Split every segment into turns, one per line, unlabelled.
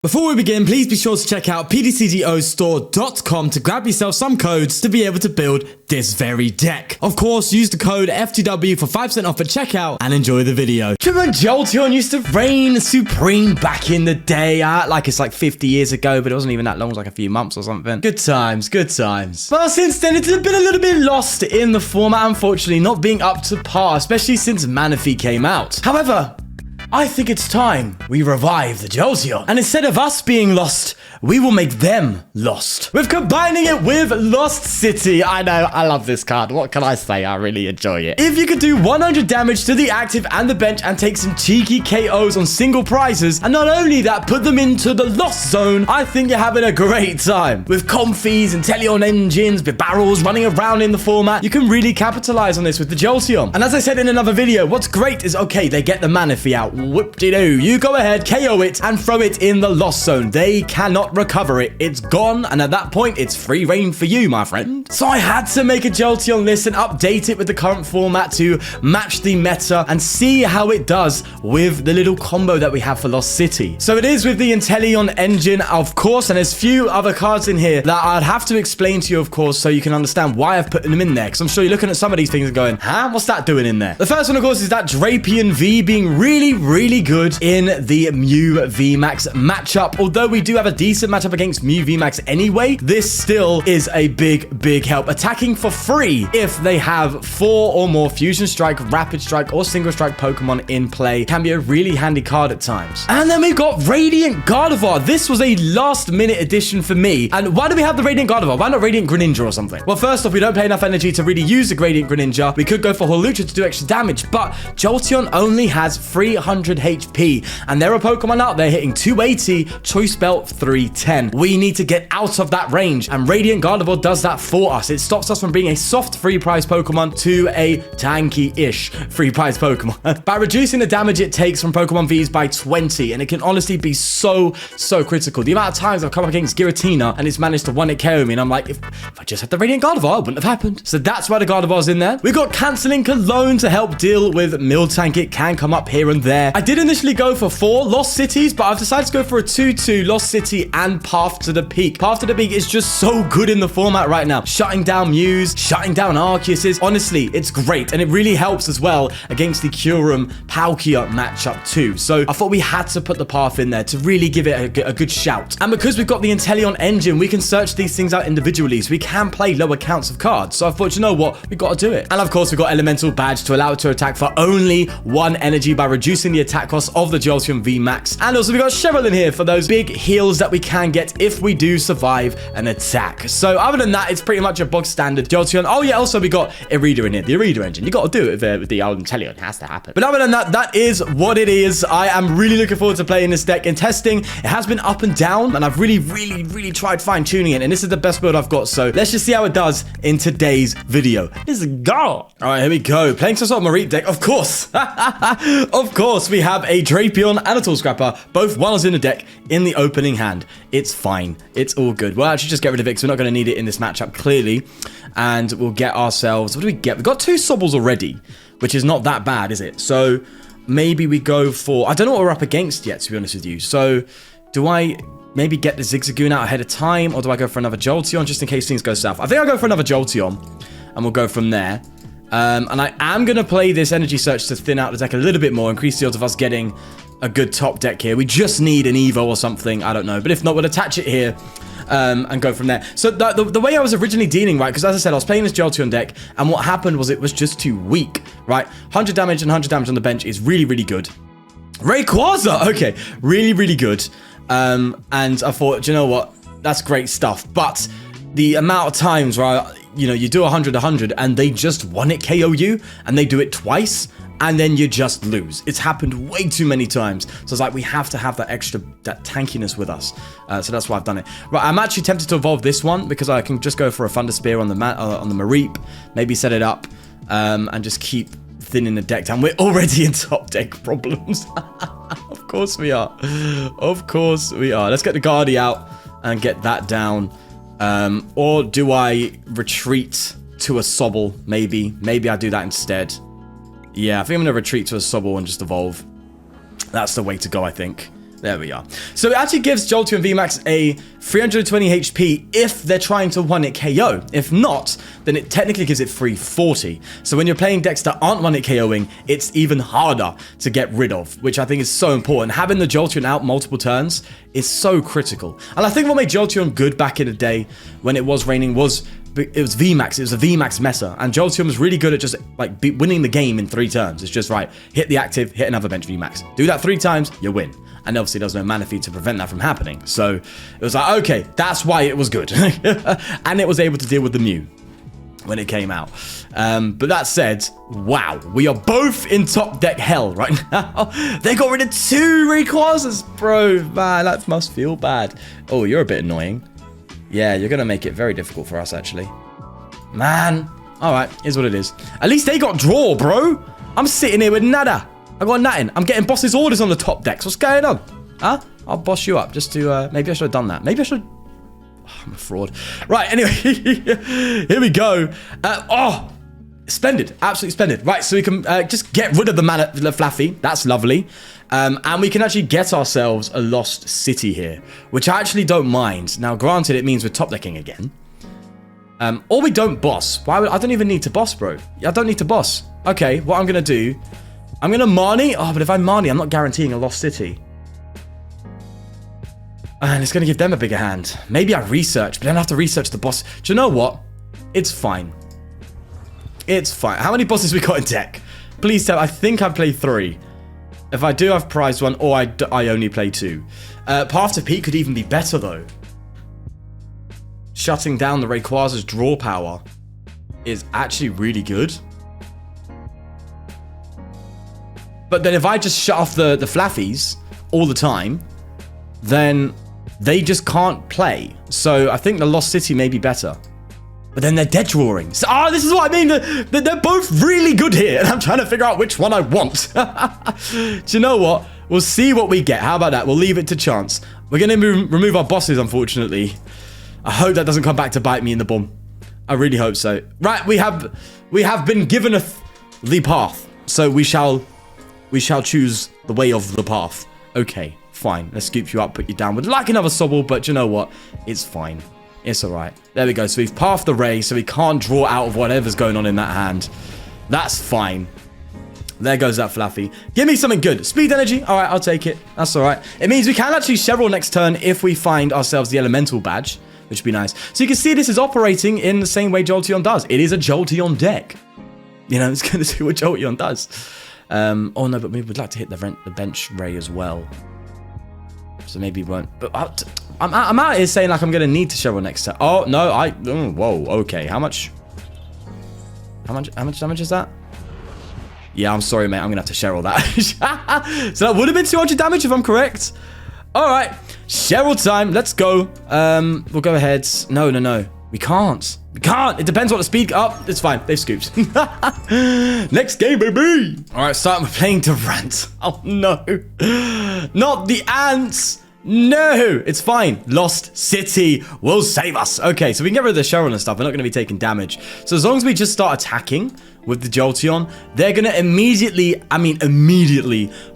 Before we begin, please be sure to check out pdcgostore.com to grab yourself some codes to be able to build this very deck. Of course, use the code FTW for 5% off at checkout and enjoy the video. Do you remember Jolteon used to reign supreme back in the day? Like it's like 50 years ago, but it wasn't even that long. It was like a few months or something. Good times, good times. Well, since then, it's been a little bit lost in the format, unfortunately, not being up to par, especially since Manaphy came out. However, I think it's time we revive the Jolteon. And instead of us being lost, we will make them lost. We're combining it with Lost City. I know, I love this card. What can I say? I really enjoy it. If you could do 100 damage to the active and the bench and take some cheeky KOs on single prizes, and not only that, put them into the Lost Zone, I think you're having a great time. With Comfies and Inteleon engines, with barrels running around in the format, you can really capitalize on this with the Jolteon. And as I said in another video, what's great is, okay, they get the Manaphy out. Whoop-de-doo. You go ahead, KO it, and throw it in the Lost Zone. They cannot recover it. It's gone, and at that point, it's free reign for you, my friend. So I had to make a Jolteon list and update it with the current format to match the meta and see how it does with the little combo that we have for Lost City. So it is with the Inteleon engine, of course, and there's few other cards in here that I'd have to explain to you, of course, so you can understand why I've put them in there, because I'm sure you're looking at some of these things and going, huh? What's that doing in there? The first one, of course, is that Drapion V being really good in the Mew VMAX matchup. Although we do have a decent matchup against Mew VMAX anyway, this still is a big help. Attacking for free if they have 4 or more Fusion Strike, Rapid Strike, or Single Strike Pokemon in play can be a really handy card at times. And then we've got Radiant Gardevoir. This was a last minute addition for me. And why do we have the Radiant Gardevoir? Why not Radiant Greninja or something? Well, first off, we don't pay enough energy to really use the Radiant Greninja. We could go for Hawlucha to do extra damage, but Jolteon only has 300 HP, and there are Pokemon out there hitting 280, Choice Belt 310. We need to get out of that range, and Radiant Gardevoir does that for us. It stops us from being a soft free prize Pokemon to a tanky-ish free prize Pokemon by reducing the damage it takes from Pokemon Vs by 20, and it can honestly be so critical. The amount of times I've come up against Giratina and it's managed to one-hit KO me, and I'm like, if I just had the Radiant Gardevoir, it wouldn't have happened. So that's why the Gardevoir's in there. We've got Canceling Cologne to help deal with Miltank. It can come up here and there. I did initially go for 4 Lost Cities, but I've decided to go for a 2-2 Lost City and Path to the Peak. Path to the Peak is just so good in the format right now. Shutting down Mews, shutting down Arceuses. Honestly, it's great, and it really helps as well against the Kyurem Palkia matchup too. So I thought we had to put the Path in there to really give it a good shout. And because we've got the Inteleon engine, we can search these things out individually, so we can play lower counts of cards. So I thought, you know what? We got to do it. And of course, we've got Elemental Badge to allow it to attack for only 1 energy by reducing the attack cost of the Jolteon VMAX. And also, we've got Cheryl in here for those big heals that we can get if we do survive an attack. So other than that, it's pretty much a box standard Jolteon. Oh yeah, also we got Irida in here, the Irida engine. You got to do it with the old Inteleon. It has to happen. But other than that, that is what it is. I am really looking forward to playing this deck. In testing, it has been up and down, and I've really tried fine-tuning it, and this is the best build I've got. So let's just see how it does in today's video. Let's go. All right, here we go. Playing some sort of Mareep deck, of course. Of course, we have a Drapion and a Tool Scrapper, both ones in the deck in the opening hand. It's fine. It's all good. We'll actually just get rid of it because we're not going to need it in this matchup, clearly. And we'll get ourselves... What do we get? We've got 2 Sobbles already, which is not that bad, is it? So maybe we go for... I don't know what we're up against yet, to be honest with you. So do I maybe get the Zigzagoon out ahead of time, or do I go for another Jolteon just in case things go south? I think I'll go for another Jolteon, and we'll go from there. And I am going to play this Energy Search to thin out the deck a little bit more, increase the odds of us getting a good top deck here. We just need an Evo or something, I don't know. But if not, we'll attach it here and go from there. So the way I was originally dealing, right, because as I said, I was playing this Jolteon deck, and what happened was it was just too weak, right? 100 damage and 100 damage on the bench is really good. Rayquaza, okay, really good. And I thought, you know what, that's great stuff. But the amount of times where you know, you do 100 and they just one-hit KO you, and they do it twice, and then you just lose. It's happened way too many times. So it's like, we have to have that tankiness with us. So that's why I've done it. Right, I'm actually tempted to evolve this one because I can just go for a Thunder Spear on the Mareep, maybe set it up, and just keep thinning the deck down. We're already in top deck problems. Of course we are. Of course we are. Let's get the Guardy out and get that down. Or do I retreat to a Sobble? Maybe I do that instead. Yeah, I think I'm going to retreat to a Sobble and just evolve. That's the way to go, I think. There we are. So it actually gives Jolteon VMAX a 320 HP if they're trying to one-hit KO. If not, then it technically gives it 340. So when you're playing decks that aren't one-hit KOing, it's even harder to get rid of, which I think is so important. Having the Jolteon out multiple turns is so critical. And I think what made Jolteon good back in the day when it was raining was it was VMAX. It was a VMAX meta, and Jolteon was really good at just like winning the game in 3 turns. It's just right, hit the active, hit another bench VMAX. Do that 3 times, you win. And obviously there's no mana feed to prevent that from happening. So it was like, okay, that's why it was good. And it was able to deal with the Mew when it came out. But that said, wow, we are both in top deck hell right now. They got rid of 2 Rayquazas, bro. Man, that must feel bad. Oh, you're a bit annoying. Yeah, you're going to make it very difficult for us, actually. Man. All right, here's what it is. At least they got draw, bro. I'm sitting here with nada. I got nothing. I'm getting boss's orders on the top decks. What's going on? Huh? I'll boss you up just to... maybe I should have done that. Maybe I should... Oh, I'm a fraud. Right, anyway. Here we go. Oh, splendid. Absolutely splendid. Right, so we can just get rid of the mana, the Flaffy. That's lovely. And we can actually get ourselves a Lost City here, which I actually don't mind. Now, granted, it means we're top decking again. Or we don't boss. Why would... I don't even need to boss, bro. I don't need to boss. Okay, what I'm going to do... I'm going to Marnie. Oh, but if I Marnie, I'm not guaranteeing a Lost City. And it's going to give them a bigger hand. Maybe I research, but then I have to research the boss. Do you know what? It's fine. It's fine. How many bosses we got in deck? Please tell. I think I've played 3. If I do, I've prized 1, or I only play 2. Path to Peak could even be better, though. Shutting down the Rayquaza's draw power is actually really good. But then if I just shut off the Flaffies all the time, then they just can't play. So I think the Lost City may be better. But then they're dead drawing. So, this is what I mean. They're both really good here. And I'm trying to figure out which one I want. Do you know what? We'll see what we get. How about that? We'll leave it to chance. We're going to remove our bosses, unfortunately. I hope that doesn't come back to bite me in the bum. I really hope so. Right, we have been given the path. So we shall choose the way of the path. Okay, fine. Let's scoop you up, put you down. Would like another Sobble, but you know what? It's fine. It's alright. There we go. So we've pathed the Ray, so we can't draw out of whatever's going on in that hand. That's fine. There goes that Fluffy. Give me something good. Speed energy. Alright, I'll take it. That's alright. It means we can actually Cheryl next turn if we find ourselves the Elemental Badge, which would be nice. So you can see this is operating in the same way Jolteon does. It is a Jolteon deck. You know, it's going to do what Jolteon does. Oh no, but we would like to hit the bench Ray as well. So maybe we won't. But I'm out here saying like I'm going to need to Cheryl next turn. Oh, no, whoa, okay. How much damage is that? Yeah, I'm sorry, mate. I'm going to have to Cheryl that. So that would have been 200 damage if I'm correct. All right. Cheryl time. Let's go. We'll go ahead. No. We can't. It depends what the speed... Oh, it's fine. They've scooped. Next game, baby. All right, starting with playing Durant. Oh, no. Not the ants. No, it's fine. Lost City will save us. Okay, so we can get rid of the Cheryl and stuff. We're not going to be taking damage. So as long as we just start attacking with the Jolteon, they're going to immediately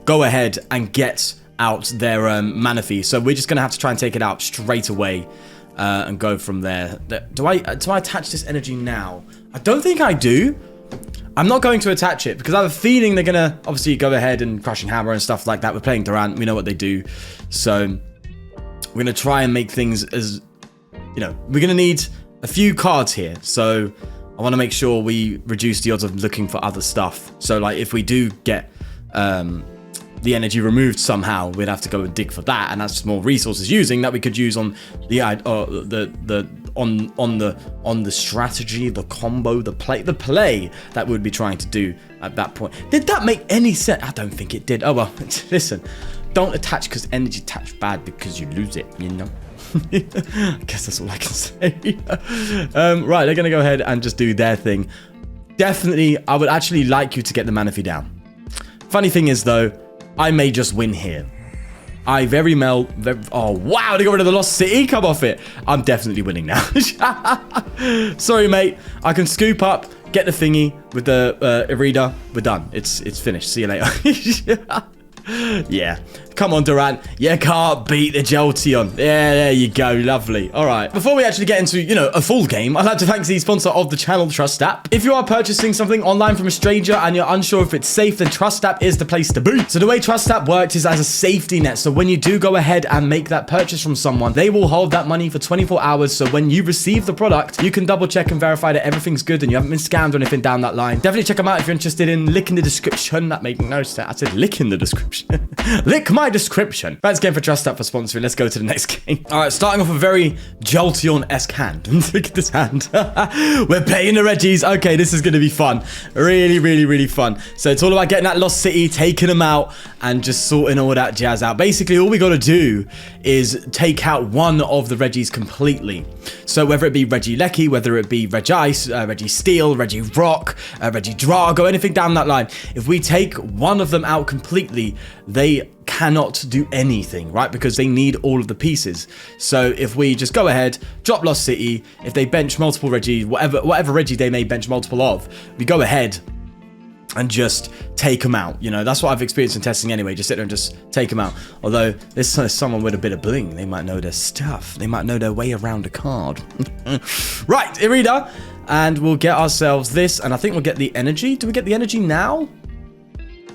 go ahead and get out their Manaphy. So we're just going to have to try and take it out straight away. And go from there. Do I attach this energy now? I don't think I do. I'm not going to attach it because I have a feeling they're going to obviously go ahead and Crushing Hammer and stuff like that. We're playing Durant. We know what they do. So we're going to try and make things as, you know, we're going to need a few cards here. So I want to make sure we reduce the odds of looking for other stuff. So like if we do get the energy removed somehow, we'd have to go and dig for that, and that's more resources using that we could use on the on the strategy, the combo, the play that we'd be trying to do at that point. Did that make any sense? I don't think it did. Oh well, listen, don't attach because energy attach bad because you lose it, you know. I guess that's all I can say. Right, they're gonna go ahead and just do their thing. Definitely, I would actually like you to get the Manaphy down. Funny thing is though, I may just win here. Oh, wow, they got rid of the Lost City. Come off it. I'm definitely winning now. Sorry, mate. I can scoop up, get the thingy with the Irida. We're done. It's finished. See you later. Yeah. Come on, Durant. You can't beat the Jolteon. Yeah, there you go. Lovely. All right. Before we actually get into, you know, a full game, I'd like to thank the sponsor of the channel, Trust App. If you are purchasing something online from a stranger and you're unsure if it's safe, then Trust App is the place to be. So the way Trust App works is as a safety net. So when you do go ahead and make that purchase from someone, they will hold that money for 24 hours. So when you receive the product, you can double check and verify that everything's good and you haven't been scammed or anything down that line. Definitely check them out if you're interested in licking the description. That made no sense. I said lick in the description. Lick my description. Thanks again for Trust App for sponsoring. Let's go to the next game. All right, starting off a very Jolteon-esque hand. Look at this hand. We're playing the Reggies. Okay, this is going to be fun. Really, really, really fun. So it's all about getting that Lost City, taking them out, and just sorting all that jazz out. Basically, all we got to do is take out one of the Reggies completely. So whether it be Regieleki, whether it be Regice, Registeel, Regirock, Regidrago, anything down that line, if we take one of them out completely, they cannot do anything, right? Because they need all of the pieces. So if we just go ahead, drop Lost City, if they bench multiple Reggie, whatever Reggie they may bench multiple of, we go ahead and just take them out. You know, that's what I've experienced in testing anyway. Just sit there and just take them out. Although there's someone with a bit of bling. They might know their stuff. They might know their way around a card. Right, Irida. And we'll get ourselves this. And I think we'll get the energy. Do we get the energy now?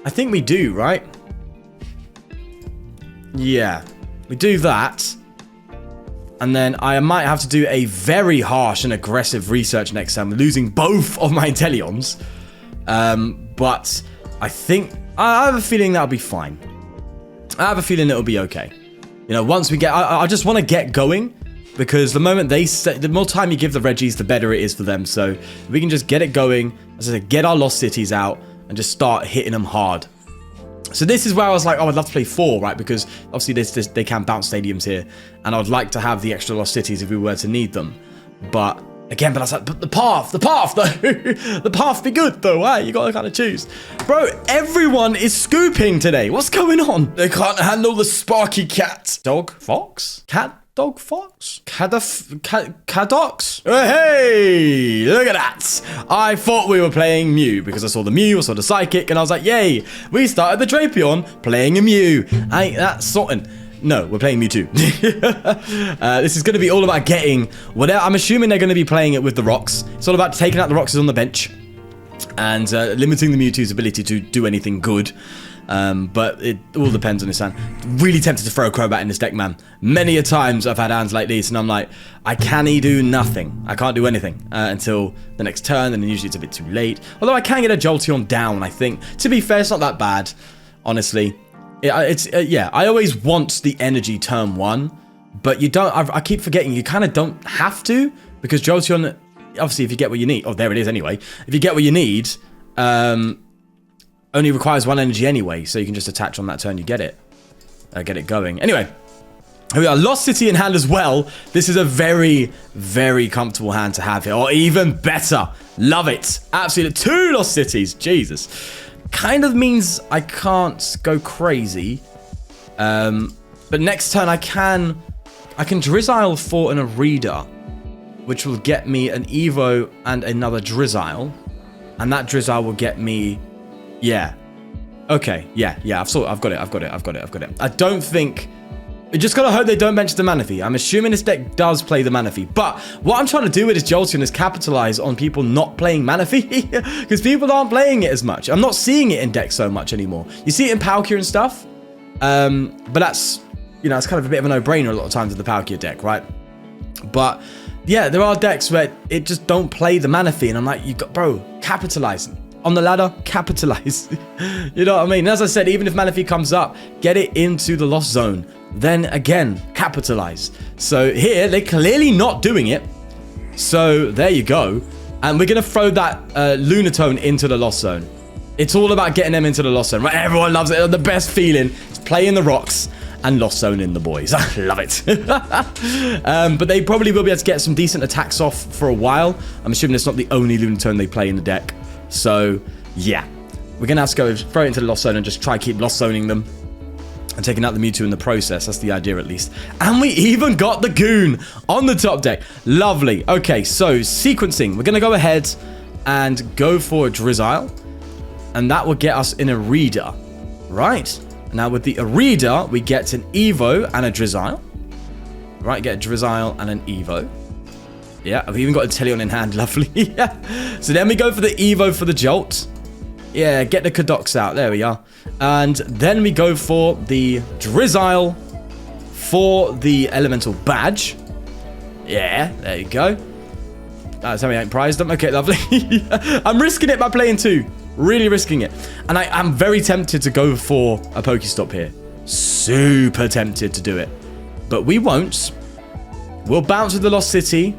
I think we do, right? Yeah. We do that. And then I might have to do a very harsh and aggressive research next time. Losing both of my Inteleons. But I think I have a feeling that'll be fine. I have a feeling it'll be okay. You know, once we get, I just want to get going because the moment they set, the more time you give the Reggies, the better it is for them. So if we can just get it going, as I said, get our Lost Cities out and just start hitting them hard. So this is where I was like, oh, I'd love to play 4, right? Because obviously they can bounce stadiums here, and I would like to have the extra Lost Cities if we were to need them. But again, but I was like, but the path, though. The path be good, though. Why? You gotta kind of choose. Bro, everyone is scooping today. What's going on? They can't handle the sparky cat. Dog? Fox? Cat? Dog? Fox? Cadox? Oh, hey, look at that. I thought we were playing Mew because I saw the Mew, I saw the Psychic, and I was like, yay, we started the Drapion playing a Mew. Ain't that something? No, we're playing Mewtwo. This is going to be all about getting whatever. I'm assuming they're going to be playing it with the rocks. It's all about taking out the rocks on the bench and limiting the Mewtwo's ability to do anything good. But it all depends on his hand. Really tempted to throw a Crobat in this deck, man. Many a times I've had hands like this, and I'm like, I can't do nothing. I can't do anything until the next turn, and then usually it's a bit too late. Although I can get a Jolteon down, I think. To be fair, it's not that bad, honestly. Yeah, I always want the energy turn 1, but you don't. I keep forgetting you kind of don't have to, because Jolteon, obviously, if you get what you need, oh, there it is anyway. If you get what you need, only requires 1 energy anyway, so you can just attach on that turn you get it going. Anyway, here we are, Lost City in hand as well. This is a very, very comfortable hand to have here, or even better. Love it. Absolutely. 2 Lost Cities. Jesus. Kind of means I can't go crazy. But next turn I can Drizzile for an Irida, which will get me an Evo and another Drizzile. And that Drizzile will get me, yeah. Okay, yeah, I've got it. I don't think, I just gotta hope they don't bench the Manaphy. I'm assuming this deck does play the Manaphy, but what I'm trying to do with this Jolteon is capitalize on people not playing Manaphy, because people aren't playing it as much. I'm not seeing it in decks so much anymore. You see it in Palkia and stuff, but that's, you know, it's kind of a bit of a no-brainer a lot of times with the Palkia deck, right? But yeah, there are decks where it just don't play the Manaphy, and I'm like, you got, bro, capitalize. On the ladder, capitalize. You know what I mean? And as I said, even if Manaphy comes up, get it into the Lost Zone. Then again, capitalize. So here, they're clearly not doing it. So there you go. And we're going to throw that Lunatone into the Lost Zone. It's all about getting them into the Lost Zone, right? Everyone loves it. The best feeling is playing the rocks and Lost Zone in the boys. I love it. But they probably will be able to get some decent attacks off for a while. I'm assuming it's not the only Lunatone they play in the deck. So, yeah. We're going to have to go throw it into the Lost Zone and just try keep Lost Zoning them. And taking out the Mewtwo in the process. That's the idea, at least. And we even got the Goon on the top deck. Lovely. Okay, so sequencing. We're going to go ahead and go for a Drizzile. And that will get us in a Irida. Right. Now with the Irida, we get an Evo and a Drizzile. Right, get a Drizzile and an Evo. Yeah, I've even got Inteleon in hand. Lovely. Yeah. So then we go for the Evo for the Jolt. Yeah, get the Cadox out. There we are. And then we go for the Drizzile for the Elemental Badge. Yeah, there you go. Tell me I ain't prized them. Okay, lovely. I'm risking it by playing 2. Really risking it. And I am very tempted to go for a Pokestop here. Super tempted to do it. But we won't. We'll bounce with the Lost City.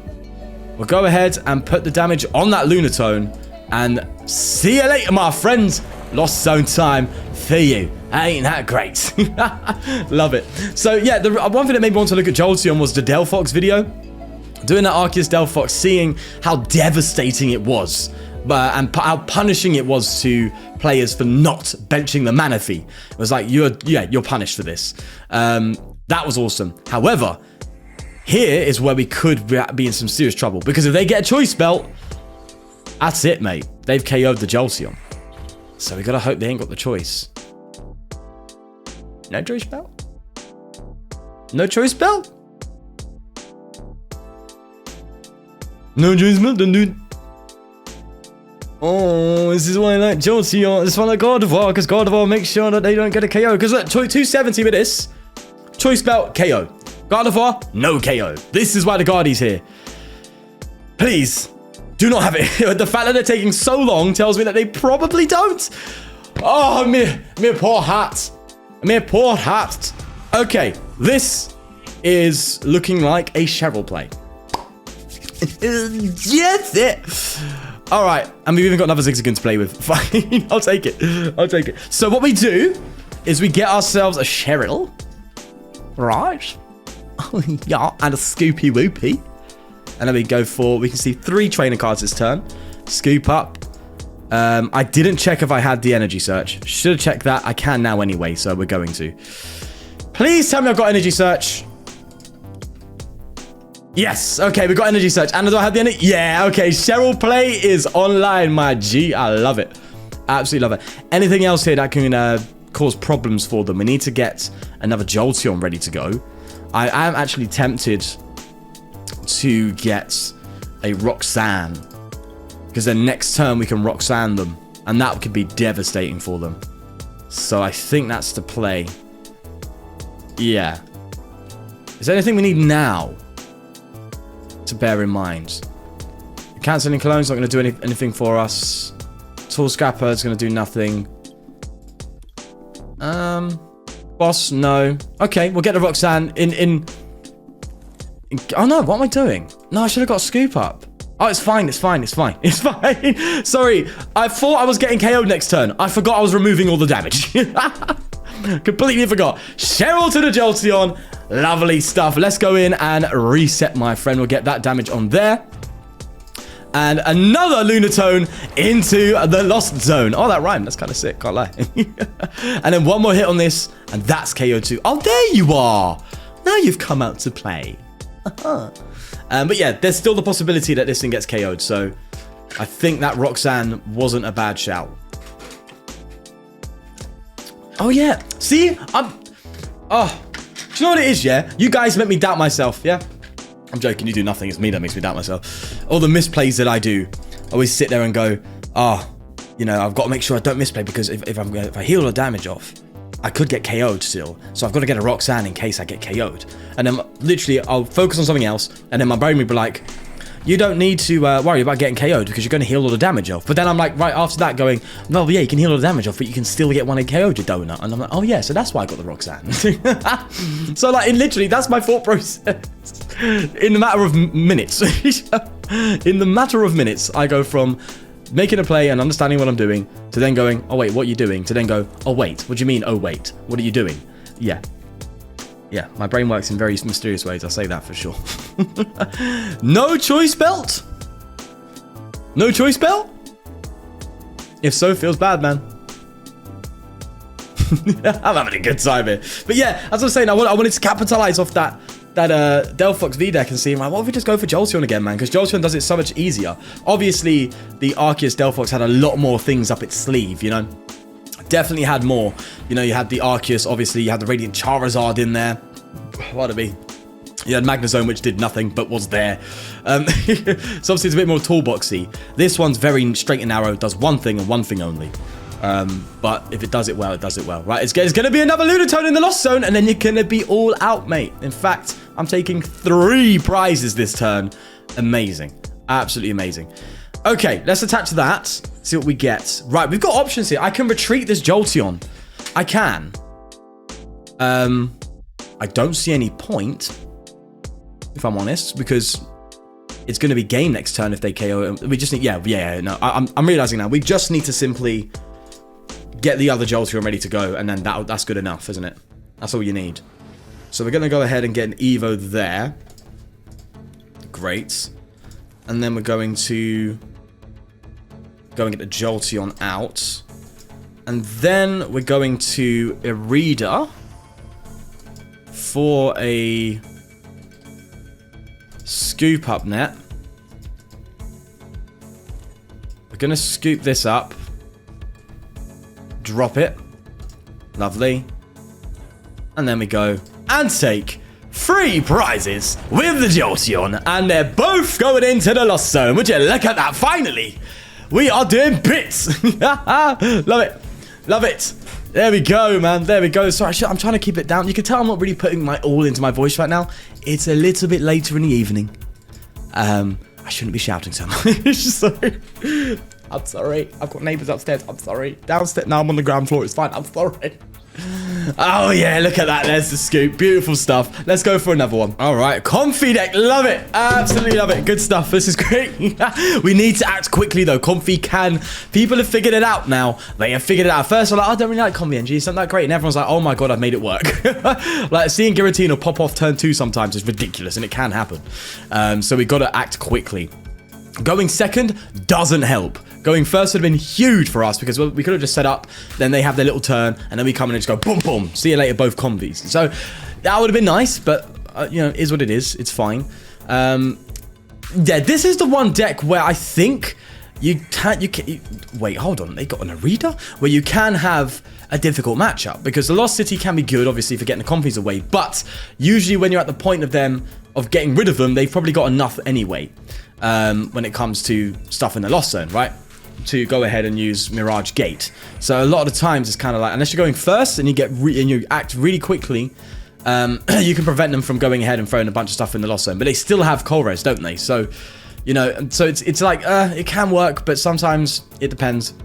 We'll go ahead and put the damage on that Lunatone. And see you later, my friends. Lost Zone time for you. Ain't that great? Love it. So, yeah, the one thing that made me want to look at Jolteon was the Delphox video. Doing that Arceus Delphox, seeing how devastating it was. And how punishing it was to players for not benching the Manaphy. It was like, you're punished for this. That was awesome. However, here is where we could be in some serious trouble. Because if they get a choice belt, that's it, mate. They've KO'd the Jolteon. So we gotta hope they ain't got the choice. No choice belt? No choice belt? No choice belt, dude. Oh, this is why I like Jolteon. This is why I like Gardevoir, because Gardevoir makes sure that they don't get a KO. Because look, 270 with this. Choice belt, KO. Gardevoir, no KO. This is why the Guardi's here. Please, do not have it. The fact that they're taking so long tells me that they probably don't. Oh, mere poor hat. Mere poor hat. Okay, this is looking like a Cheryl play. Yes, it. All right, and we've even got another Zigzagoon to play with. Fine, I'll take it. I'll take it. So what we do is we get ourselves a Cheryl. Right. Yeah, and a Scoopy Whoopy. And then we go for, we can see 3 trainer cards this turn. Scoop Up. I didn't check if I had the Energy Search. Should have checked that. I can now anyway, so we're going to. Please tell me I've got Energy Search. Yes, okay, we got Energy Search. And do I have the energy? Yeah, okay, Cheryl play is online, my G. I love it. Absolutely love it. Anything else here that can cause problems for them? We need to get another Jolteon ready to go. I am actually tempted to get a Roxanne, because then next turn we can Roxanne them, and that could be devastating for them. So I think that's the play. Yeah. Is there anything we need now to bear in mind? Canceling Cologne's not going to do anything for us. Tool Scrapper is going to do nothing. Boss, no. Okay, we'll get the Roxanne in. Oh no, what am I doing? No, I should have got a Scoop Up. Oh, it's fine, it's fine, it's fine. It's fine. Sorry, I thought I was getting KO'd next turn. I forgot I was removing all the damage. Completely forgot. Cheryl to the Jolteon. Lovely stuff. Let's go in and reset, my friend. We'll get that damage on there. And another Lunatone into the Lost Zone. Oh, that rhymed. That's kind of sick. Can't lie. And then one more hit on this, and that's KO 2. Oh, there you are. Now you've come out to play. But yeah, there's still the possibility that this thing gets KO'd. So I think that Roxanne wasn't a bad shout. Oh, yeah. See? Oh, do you know what it is, yeah? You guys make me doubt myself, yeah? I'm joking, you do nothing. It's me that makes me doubt myself. All the misplays that I do, I always sit there and go, you know, I've got to make sure I don't misplay, because if I heal the damage off, I could get KO'd still. So I've got to get a Roxanne in case I get KO'd. And then literally, I'll focus on something else, and then my brain will be like, you don't need to worry about getting KO'd because you're going to heal all the damage off. But then I'm like, right after that going, well, yeah, you can heal all the damage off, but you can still get one in KO'd, you donut. And I'm like, oh yeah, so that's why I got the Roxanne. So like, literally, that's my thought process. In the matter of minutes. In the matter of minutes, I go from making a play and understanding what I'm doing to then going, oh wait, what are you doing? To then go, oh wait, what do you mean, oh wait, what are you doing? Yeah. Yeah, my brain works in very mysterious ways, I'll say that for sure. No choice belt? No choice belt? If so, feels bad, man. I'm having a good time here. But yeah, as I was saying, I wanted to capitalize off that Delphox V deck and see, like, what if we just go for Jolteon again, man? Because Jolteon does it so much easier. Obviously, the Arceus Delphox had a lot more things up its sleeve, you know? Definitely had more. You know, you had the Arceus, obviously, you had the Radiant Charizard in there. What'd it be? You had Magnezone, which did nothing, but was there. So obviously it's a bit more toolboxy. This one's very straight and narrow, does one thing and one thing only. But if it does it well, it does it well, right? It's going to be another Lunatone in the Lost Zone, and then you're going to be all out, mate. In fact, I'm taking 3 prizes this turn. Amazing. Absolutely amazing. Okay, let's attach that. See what we get. Right, we've got options here. I can retreat this Jolteon. I can. I don't see any point, if I'm honest, because it's going to be game next turn if they KO. We just need, no. I'm realizing now. We just need to simply get the other Jolteon ready to go, and then that's good enough, isn't it? That's all you need. So we're going to go ahead and get an Evo there. Great. And then we're going to go and get the Jolteon out. And then we're going to Irida for a Scoop Up Net. We're going to scoop this up. Drop it. Lovely. And then we go and take 3 prizes with the Jolteon. And they're both going into the Lost Zone. Would you look at that? Finally. We are doing bits. Love it. Love it. There we go, man. There we go. Sorry, I'm trying to keep it down. You can tell I'm not really putting my all into my voice right now. It's a little bit later in the evening. I shouldn't be shouting so much. Sorry. I'm sorry. I've got neighbours upstairs. I'm sorry. Downstairs. Now I'm on the ground floor. It's fine. I'm sorry. Oh, yeah. Look at that. There's the scoop. Beautiful stuff. Let's go for another one. All right. Comfy deck. Love it. Absolutely love it. Good stuff. This is great. We need to act quickly, though. Comfy can. People have figured it out now. They have figured it out. First, I'm like, I don't really like Comfy NG. It's not that great. And everyone's like, oh, my God, I've made it work. Like, seeing Giratina pop off turn 2 sometimes is ridiculous, and it can happen. So we got to act quickly. Going second doesn't help. Going first would have been huge for us because we could have just set up, then they have their little turn, and then we come in and just go boom, boom. See you later, both combis. So that would have been nice, but you know, it is what it is. It's fine. Yeah, this is the one deck where I think you can wait, hold on. They got an Irida where you can have a difficult matchup because the Lost City can be good, obviously, for getting the combis away. But usually when you're at the point of getting rid of them, they've probably got enough anyway. When it comes to stuff in the Lost Zone, right? To go ahead and use Mirage Gate. So a lot of the times it's kind of like, unless you're going first and you act really quickly, you can prevent them from going ahead and throwing a bunch of stuff in the Lost Zone. But they still have Colress, don't they? So, you know, so it's like, it can work, but sometimes it depends.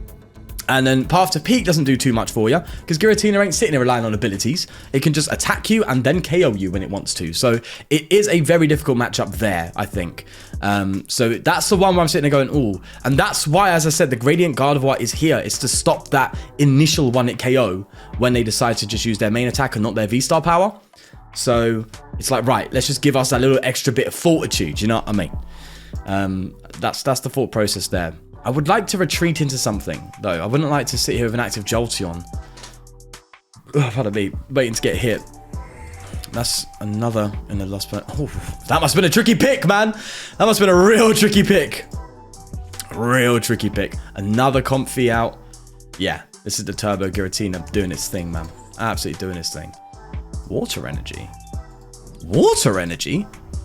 And then Path to Peak doesn't do too much for you because Giratina ain't sitting there relying on abilities. It can just attack you and then KO you when it wants to. So it is a very difficult matchup there, I think. So that's the one where I'm sitting there going, ooh. And that's why, as I said, the Radiant Gardevoir is here. It's to stop that initial one-hit KO when they decide to just use their main attack and not their V-Star power. So it's like, right, let's just give us that little extra bit of fortitude. You know what I mean? That's the thought process there. I would like to retreat into something, though. I wouldn't like to sit here with an active Jolteon. I've had to be waiting to get hit. That's another in the Lost... Oh, that must have been a tricky pick, man. That must have been a real tricky pick. Real tricky pick. Another Comfy out. Yeah, this is the Turbo Giratina doing its thing, man. Absolutely doing its thing. Water Energy. Water Energy?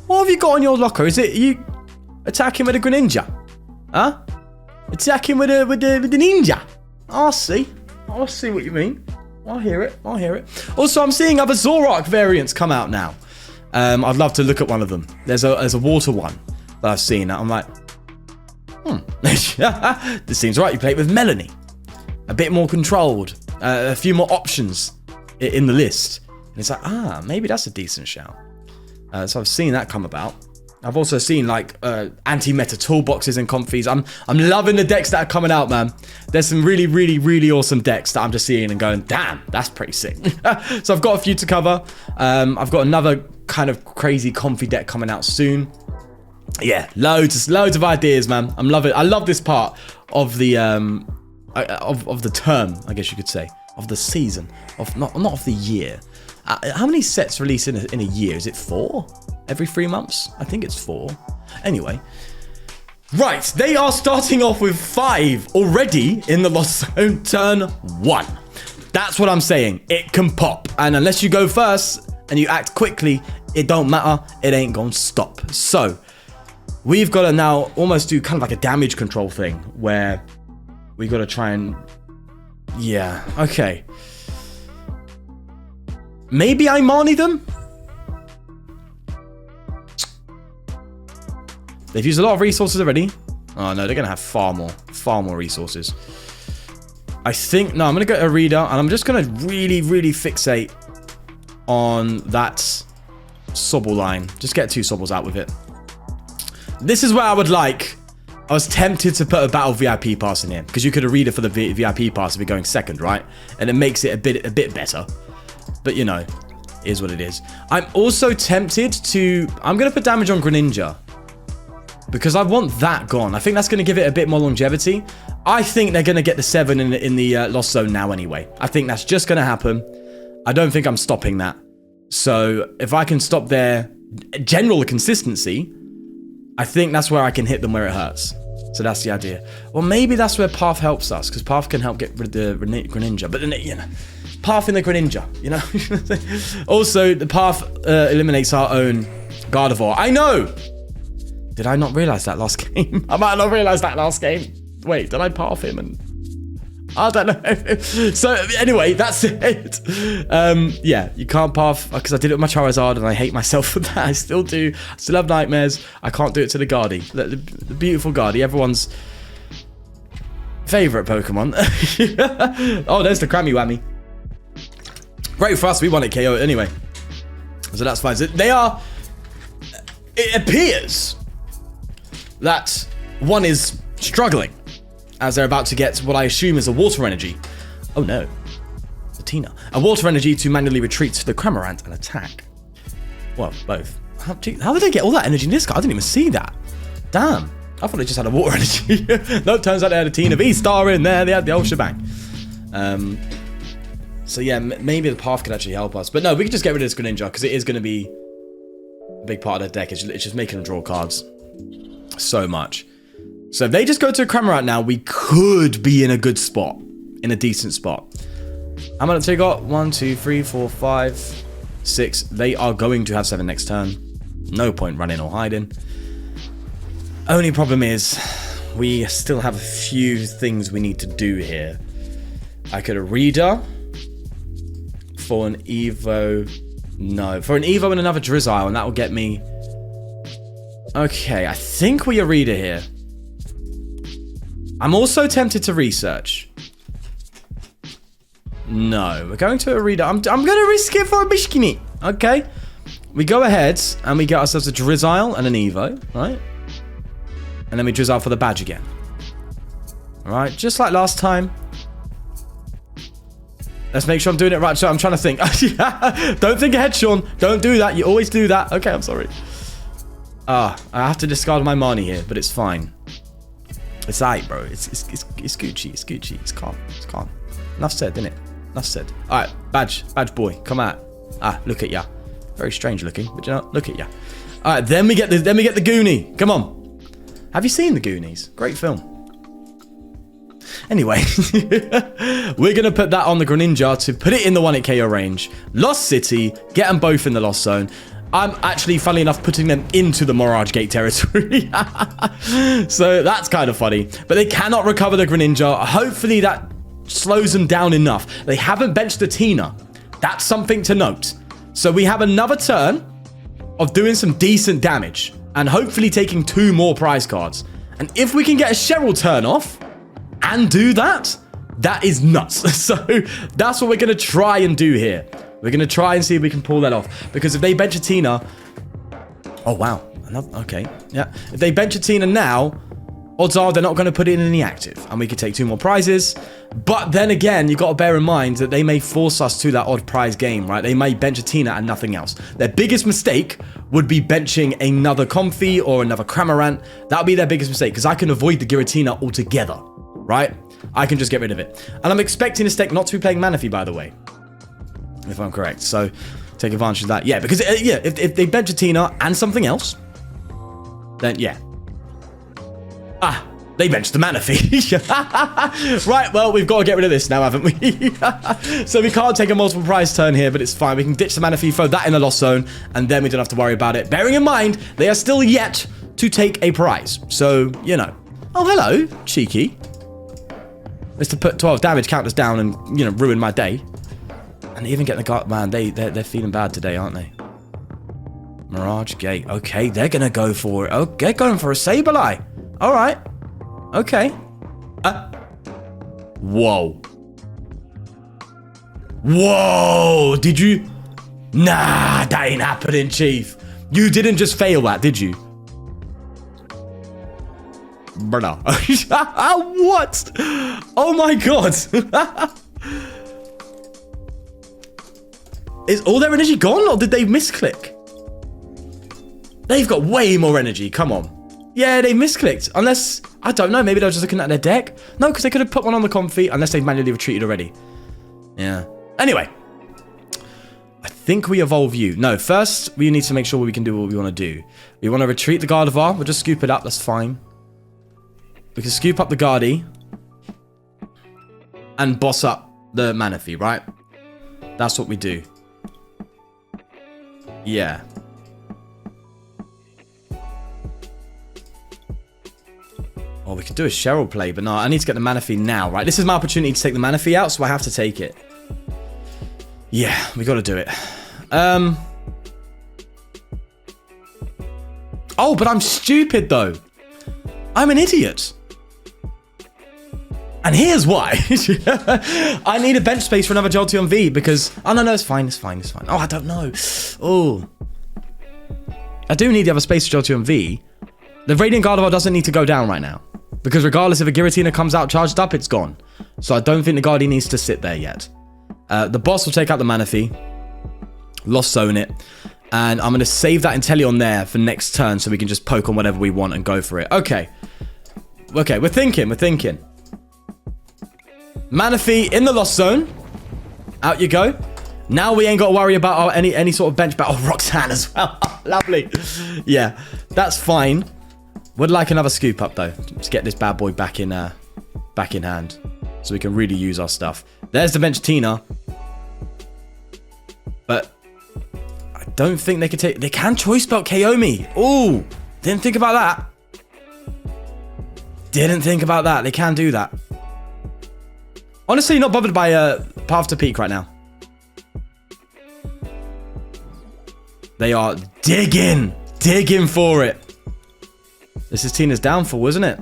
What have you got on your locker? Is it you attacking with a Greninja? Huh? Attacking with the ninja. I see what you mean. I'll hear it. Also, I'm seeing other Zoroark variants come out now. I'd love to look at one of them. There's a water one that I've seen. I'm like, this seems right. You play it with Melanie. A bit more controlled. A few more options in the list. And it's like, maybe that's a decent shout. So I've seen that come about. I've also seen like anti-meta toolboxes and comfies. I'm loving the decks that are coming out, man. There's some really, really, really awesome decks that I'm just seeing and going, damn, that's pretty sick. So I've got a few to cover. I've got another kind of crazy comfy deck coming out soon. Yeah, loads of ideas, man. I'm loving it. I love this part of the of the term, I guess you could say, of the season, of not of the year. How many sets release in a year? Is it 4? Every 3 months? I think it's 4. Anyway. Right, they are starting off with 5 already in the Lost Zone. Turn 1. That's what I'm saying. It can pop. And unless you go first and you act quickly, it don't matter. It ain't gonna stop. So we've got to now almost do kind of like a damage control thing where we got to try and... Yeah, okay. Maybe I Marnie them? They've used a lot of resources already. Oh no, they're going to have far more resources. I think, no, I'm going to go Irida, and I'm just going to really, really fixate on that Sobble line. Just get 2 Sobbles out with it. This is where I would like... I was tempted to put a battle VIP pass in here, because you could Irida for the VIP pass if you're going second, right? And it makes it a bit better. But, you know, it is what it is. I'm also tempted to... I'm going to put damage on Greninja, because I want that gone. I think that's going to give it a bit more longevity. I think they're going to get the 7 in the Lost Zone now anyway. I think that's just going to happen. I don't think I'm stopping that. So if I can stop their general consistency, I think that's where I can hit them where it hurts. So that's the idea. Well, maybe that's where Path helps us, because Path can help get rid of the Greninja. But then, you know, Path in the Greninja, you know? Also, the Path eliminates our own Gardevoir. I know! Did I not realize that last game? I might not realize that last game. Wait, did I Path him? And I don't know. So, anyway, that's it. Yeah, you can't Path, because I did it with my Charizard, and I hate myself for that. I still do. I still have nightmares. I can't do it to the Guardy. The beautiful Guardy. Everyone's favorite Pokemon. Oh, there's the Crammy Whammy. Great for us. We won it KO anyway. So that's fine. So they are... It appears that one is struggling, as they're about to get what I assume is a Water Energy. Oh no. The Tina. A Water Energy to manually retreat to the Cramorant and attack. Well, both. How did they get all that energy in this guy? I didn't even see that. Damn. I thought they just had a Water Energy. No, turns out they had a Tina V-Star in there. They had the whole shebang. So yeah, maybe the Path could actually help us. But no, we could just get rid of this Greninja, because it is going to be a big part of their deck. It's just making them draw cards so much. So if they just go to a Cramorant now, we could be in a good spot. In a decent spot. How much they got? 1, 2, 3, 4, 5, 6. They are going to have 7 next turn. No point running or hiding. Only problem is, we still have a few things we need to do here. I could Irida for an Evo. No, for an Evo and another Drizzile, and that will get me... Okay, I think we Irida here. I'm also tempted to research. No, we're going to Irida. I'm going to risk it for a Bishkini. Okay. We go ahead and we get ourselves a Drizzile and an Evo, right? And then we Drizzile for the badge again. Alright, just like last time. Let's make sure I'm doing it right. So I'm trying to think. Don't think ahead, Sean. Don't do that. You always do that. Okay, I'm sorry. I have to discard my Marnie here, but it's fine. It's alright, bro. It's Gucci. It's Gucci. It's calm. It's calm. Enough said, innit? Enough said. Alright, badge boy, come out. Look at ya. Very strange looking, but you know, look at ya. Alright, then we get the Goonie. Come on. Have you seen the Goonies? Great film. Anyway, we're going to put that on the Greninja to put it in the 1-hit KO range. Lost City, get them both in the Lost Zone. I'm actually, funnily enough, putting them into the Mirage Gate territory. So that's kind of funny. But they cannot recover the Greninja. Hopefully that slows them down enough. They haven't benched the Tina. That's something to note. So we have another turn of doing some decent damage. And hopefully taking 2 more prize cards. And if we can get a Cheryl turn off and do that, that is nuts. So that's what we're going to try and do here. We're going to try and see if we can pull that off. Because if they bench a Tina... Oh, wow. Okay. Yeah. If they bench a Tina now, odds are they're not going to put it in the active. And we could take 2 more prizes. But then again, you've got to bear in mind that they may force us to that odd prize game, right? They may bench a Tina and nothing else. Their biggest mistake would be benching another Comfey or another Cramorant. That would be their biggest mistake, because I can avoid the Giratina altogether, right? I can just get rid of it. And I'm expecting this deck not to be playing Manaphy, by the way, if I'm correct. So take advantage of that. Yeah, because if they bench a Tina and something else, then yeah. They benched the Manaphy. Right, well, we've got to get rid of this now, haven't we? So we can't take a multiple prize turn here, but it's fine. We can ditch the Manaphy, throw that in the lost zone, and then we don't have to worry about it. Bearing in mind, they are still yet to take a prize. So, you know. Oh, hello, cheeky. Mr. Put 12 damage counters down and, you know, ruin my day. And even getting the guard, man, they're feeling bad today, aren't they? Mirage Gate. Okay, they're going to go for it. Oh, they're going for a Sableye. All right. Okay. Whoa. Whoa. Did you? Nah, that ain't happening, Chief. You didn't just fail that, did you? Brother. What? Oh my god. Is all their energy gone, or did they misclick? They've got way more energy. Come on. Yeah, they misclicked. Unless, I don't know, maybe they were just looking at their deck. No, because they could have put one on the comfy, unless they've manually retreated already. Yeah. Anyway. I think we evolve you. No, first, we need to make sure we can do what we want to do. We want to retreat the Gardevoir. We'll just scoop it up. That's fine. We can scoop up the Guardy. And boss up the Manaphy, right? That's what we do. Yeah. Oh, we could do a Cheryl play, but no, I need to get the Manaphy now, right? This is my opportunity to take the Manaphy out, so I have to take it. Yeah, we got to do it. Oh, but I'm stupid, though. I'm an idiot. And here's why. I need a bench space for another Jolteon V because... Oh, no, it's fine, it's fine, it's fine. Oh, I don't know. Oh. I do need the other space for Jolteon V. The Radiant Gardevoir doesn't need to go down right now. Because regardless if a Giratina comes out charged up, it's gone. So I don't think the Guardian needs to sit there yet. The boss will take out the Manaphy. Lost zone it. And I'm going to save that Inteleon there for next turn so we can just poke on whatever we want and go for it. Okay. Okay, we're thinking. Manaphy in the lost zone. Out you go. Now we ain't got to worry about any sort of bench battle. Oh, Roxanne as well. Lovely. Yeah, that's fine. Would like another scoop up though to get this bad boy back in hand, so we can really use our stuff. There's the bench Tina, but I don't think they can take. They can choice belt KO me. Ooh, didn't think about that. Didn't think about that. They can do that. Honestly, not bothered by Path to Peak right now. They are digging for it. This is Tina's downfall, isn't it?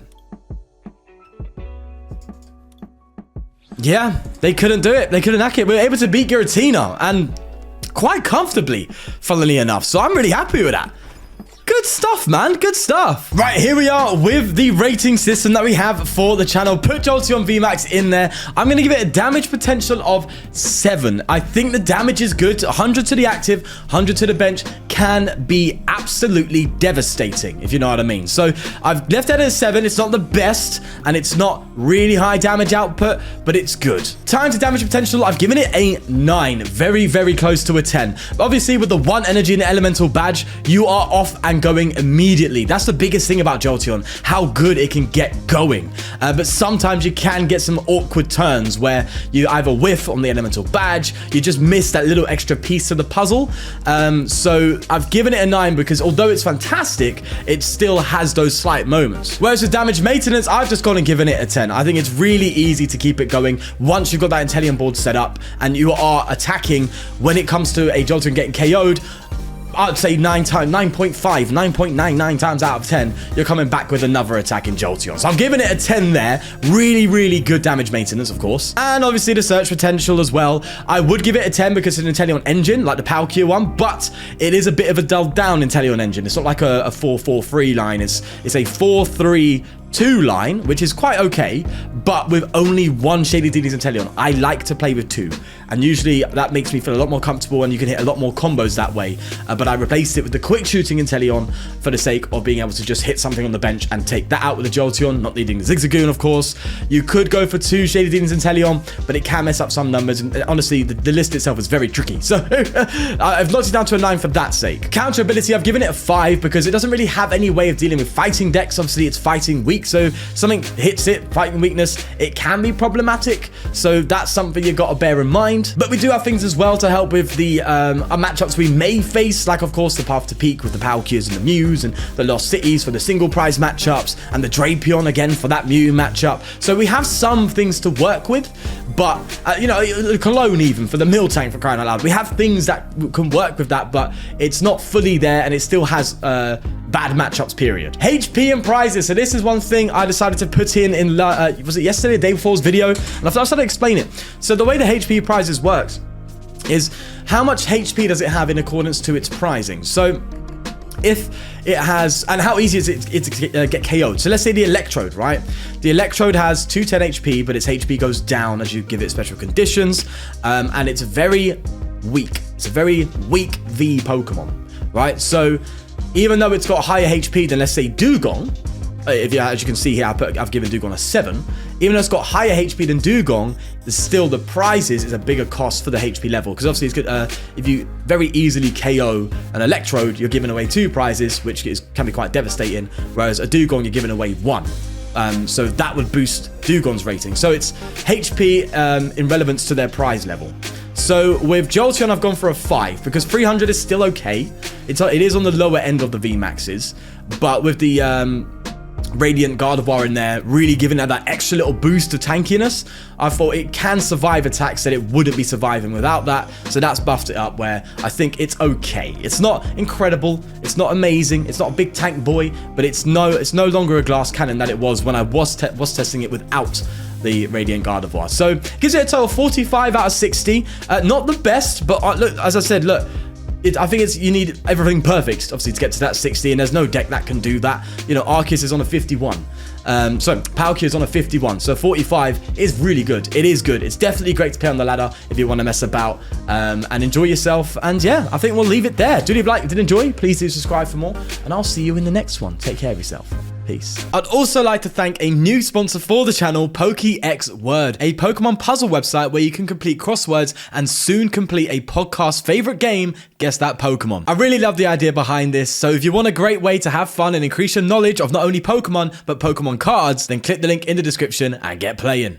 Yeah, they couldn't do it. They couldn't hack it. We were able to beat Giratina, and quite comfortably, funnily enough. So I'm really happy with that. Good stuff, man. Good stuff. Right, here we are with the rating system that we have for the channel. Put Jolteon VMAX in there. I'm going to give it a damage potential of 7. I think the damage is good. 100 to the active, 100 to the bench can be absolutely devastating, if you know what I mean. So I've left it at a 7. It's not the best, and it's not really high damage output, but it's good. Time to damage potential, I've given it a 9. Very, very close to a 10. But obviously, with the 1 energy and the elemental badge, you are off and going immediately. That's the biggest thing about Jolteon, how good it can get going. But sometimes you can get some awkward turns where you either whiff on the elemental badge, you just miss that little extra piece of the puzzle. So I've given it a 9 because although it's fantastic, it still has those slight moments. Whereas with damage maintenance, I've just gone and given it a 10. I think it's really easy to keep it going once you've got that Inteleon board set up and you are attacking. When it comes to a Jolteon getting KO'd, I'd say 9.99 times out of 10, you're coming back with another attack in Jolteon. So I'm giving it a 10 there. Really, really good damage maintenance, of course. And obviously the search potential as well. I would give it a 10 because it's an Inteleon engine, like the Palkia one, but it is a bit of a dulled down Inteleon engine. It's not like a 4-4-3 line. It's a 4-3-2 line, which is quite okay, but with only 1 Shady Diddy's Inteleon. I like to play with 2. and usually that makes me feel a lot more comfortable and you can hit a lot more combos that way. But I replaced it with the quick shooting Inteleon for the sake of being able to just hit something on the bench and take that out with a Jolteon, not needing the Zigzagoon, of course. You could go for 2 Shady Demons Inteleon, but it can mess up some numbers, and honestly, the list itself is very tricky. So I've knocked it down to a 9 for that sake. Counter ability, I've given it a 5 because it doesn't really have any way of dealing with fighting decks. Obviously, it's fighting weak, so something hits it, fighting weakness, it can be problematic. So that's something you got to bear in mind. But we do have things as well to help with the matchups we may face, like of course the Path to Peak with the Palkias and the Mews, and the Lost Cities for the single prize matchups, and the Drapion again for that Mew matchup. So we have some things to work with, but you know, Cologne even for the Miltank, for crying out loud. We have things that can work with that, but it's not fully there, and it still has bad matchups, period. HP and prizes. So this is one thing I decided to put in was it yesterday, the day before's video? And I started to explain it. So the way the HP prizes works is how much HP does it have in accordance to its prizing. So if it has, and how easy is it to get KO'd. So let's say the Electrode, right? The Electrode has 210 HP, but its HP goes down as you give it special conditions, and it's very weak. It's a very weak V Pokemon, right? So even though it's got higher HP than, let's say, Dugong, as you can see here, I've given Dugong a 7. Even though it's got higher HP than Dugong, still the prizes is a bigger cost for the HP level. Because obviously it's good, if you very easily KO an Electrode, you're giving away 2 prizes, which can be quite devastating. Whereas a Dugong, you're giving away 1. So that would boost Dugong's rating. So it's HP in relevance to their prize level. So with Jolteon, I've gone for a 5 because 300 is still okay. It is on the lower end of the VMAXs, but with the Radiant Gardevoir in there, really giving it that extra little boost to tankiness, I thought it can survive attacks that it wouldn't be surviving without that. So that's buffed it up where I think it's okay. It's not incredible, it's not amazing, it's not a big tank boy, but it's no longer a glass cannon that it was when I was testing it without the Radiant Gardevoir. So gives it a total of 45 out of 60. Not the best, but look, as I said, look, I think you need everything perfect, obviously, to get to that 60, and there's no deck that can do that. You know, Arceus is on a 51. So Palkia is on a 51, so 45 is really good. It is good. It's definitely great to play on the ladder if you want to mess about and enjoy yourself. And yeah, I think we'll leave it there. If you did enjoy, please do subscribe for more, and I'll see you in the next one. Take care of yourself. Peace. I'd also like to thank a new sponsor for the channel, PokéXWord, a Pokemon puzzle website where you can complete crosswords and soon complete a podcast favorite game, Guess That Pokemon. I really love the idea behind this, so if you want a great way to have fun and increase your knowledge of not only Pokemon, but Pokemon cards, then click the link in the description and get playing.